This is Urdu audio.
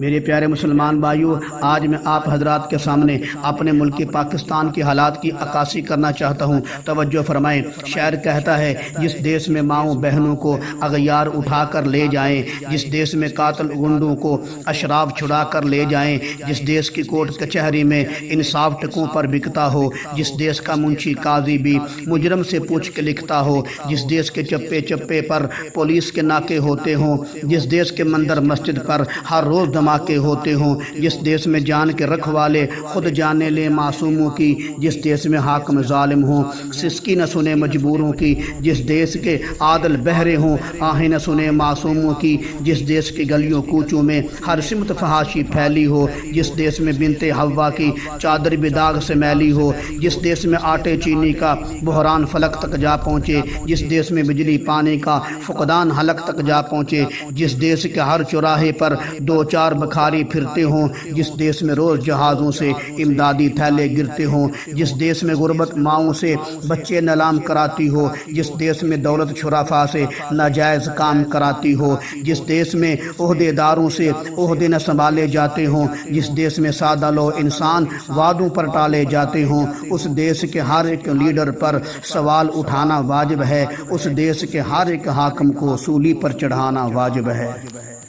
میرے پیارے مسلمان بھائیوں، آج میں آپ حضرات کے سامنے اپنے ملک پاکستان کے حالات کی عکاسی کرنا چاہتا ہوں۔ توجہ فرمائیں، شاعر کہتا ہے جس دیس میں ماؤں بہنوں کو اغیار اٹھا کر لے جائیں، جس دیس میں قاتل گنڈوں کو اشراف چھڑا کر لے جائیں، جس دیس کی کورٹ کچہری میں انصاف ٹکوں پر بکتا ہو، جس دیس کا منشی قاضی بھی مجرم سے پوچھ کے لکھتا ہو، جس دیس کے چپے چپے پر پولیس کے ناکے ہوتے ہوں، جس دیس کے مندر مسجد پر ہر روز دھماکے ہوتے ہوں، جس دیس میں جان کے رکھوالے خود جانے لے معصوموں کی، جس دیس میں حاکم ظالم ہوں سسکی نہ سنے مجبوروں کی، جس دیس کے عادل بہرے ہوں آہیں نہ سنے معصوموں کی، جس دیس کی گلیوں کوچوں میں ہر سمت فحاشی پھیلی ہو، جس دیس میں بنت حوا کی چادر بھی داغ سے میلی ہو، جس دیس میں آٹے چینی کا بحران فلک تک جا پہنچے، جس دیس میں بجلی پانی کا فقدان حلق تک جا پہنچے، جس دیس کے ہر چوراہے پر دو چار بکھاری پھرتے ہوں، جس دیس میں روز جہازوں سے امدادی تھیلے گرتے ہوں، جس دیس میں غربت ماؤں سے بچے نلام کراتی ہو، جس دیس میں دولت شرفا سے ناجائز کام کراتی ہو، جس دیس میں عہدے داروں سے عہدے نہ سنبھالے جاتے ہوں، جس دیس میں سادہ لو انسان وعدوں پر ٹالے جاتے ہوں، اس دیس کے ہر ایک لیڈر پر سوال اٹھانا واجب ہے، اس دیس کے ہر ایک حاکم کو سولی پر چڑھانا واجب ہے۔